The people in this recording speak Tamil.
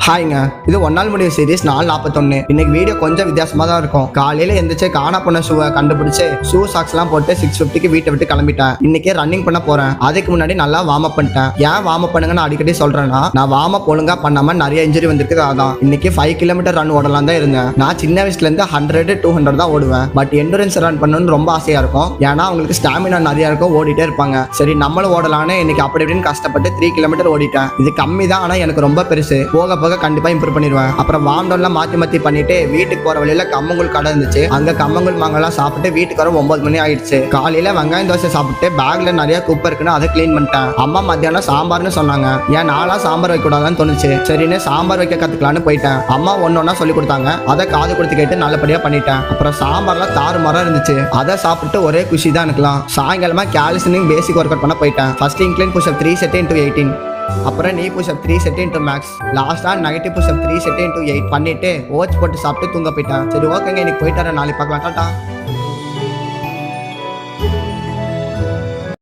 ஹாய்ங்க, இது ஒரு நாள் முடிவு சீரிஸ் 4:41. இன்னைக்கு வீடியோ கொஞ்சம் வித்தியாசமா தான் இருக்கும். காலையில எந்திரிச்சு காணா பண்ண ஷூவை கண்டுபிடிச்சு ஷூ சாக்ஸ் எல்லாம் போட்டு 6:50க்கு வீட்டை விட்டு கிளம்பிட்டேன். இன்னைக்கே ரன்னிங் பண்ண போறேன். அதுக்கு முன்னாடி நல்லா வார்ம் அப் பண்ணிட்டேன். ஏன் வார்ம் அப் பண்ணுங்கன்னு அடிக்கடி சொல்றேன்னா, நான் வார்ம் அப் ஒழுங்கா பண்ணாம நிறைய இன்ஜுரி வந்திருக்கு. அதான் இன்னைக்கு 5 கிலோமீட்டர் ரன் ஓடலாம் தான் இருந்தேன். நான் சின்ன வயசுல இருந்து 100-200 தான் ஓடுவேன். பட் எண்டூரன்ஸ் ரன் பண்ணணும்னு ரொம்ப ஆசையா இருக்கும். ஏன்னா அவங்களுக்கு ஸ்டாமினா நிறைய இருக்கும், ஓடிட்டே இருப்பாங்க. சரி நம்மளும் ஓடலான்னு இன்னைக்கு அப்படி இப்படின்னு கஷ்டப்பட்டு 3 கிலோமீட்டர் ஓடிட்டேன். இது கம்மி தான், ஆனா எனக்கு ரொம்ப பெருசு. போக போக கண்டிப்பா இம்ப்ரூவ் பண்ணிடுவேன். அப்புறம் வார்ம் டவுன்லாம் மாத்தி பண்ணிட்டு வீட்டுக்கு போற வழியில கம்மங்கூழ் கடை இருந்துச்சு. அங்க கம்மங்கூழ் மாங்கெல்லாம் சாப்பிட்டு வீட்டுக்கு வர 9 மணி ஆயிடுச்சு. காலையில வெங்காயம் தோசை சாப்பிட்டு பேக்ல நிறைய குப்பை இருக்குன்னு அதை கிளீன் பண்ணிட்டேன். அம்மா மத்தியானம் சாம்பார்னு சொன்னாங்க. ஏன் நாளா சாம்பார் வைக்க கூடாதுன்னு தோணுச்சு. சரின்னு சாம்பார் வைக்க கத்துக்கலான்னு போயிட்டேன். அம்மா ஒன்னொன்னா சொல்லி கொடுத்தாங்க. அதை காது கொடுத்து கேட்டு நல்லபடியா பண்ணிட்டேன். அப்புறம் சாம்பார்ல தாறுமாறா இருந்துச்சு. அதை சாப்பிட்டு ஒரே குஷி தான் எனக்குலாம். சாயங்காலமா கால்சியம் பேசிக் ஒர்க் அவுட் பண்ண போயிட்டேன். First incline push up 3 set into 18. அப்புறம் நீ push up 3 set into max. லாஸ்டா negative push up 3 set into 8 பண்ணிட்டு ஓட்ஸ் போட்டு சாப்பிட்டு தூங்க போயிட்டேன். சரி ஓகேங்க, இன்னைக்கு போயிட்டு வரேன். நாளைக்கு பார்க்கலாம். டாடா.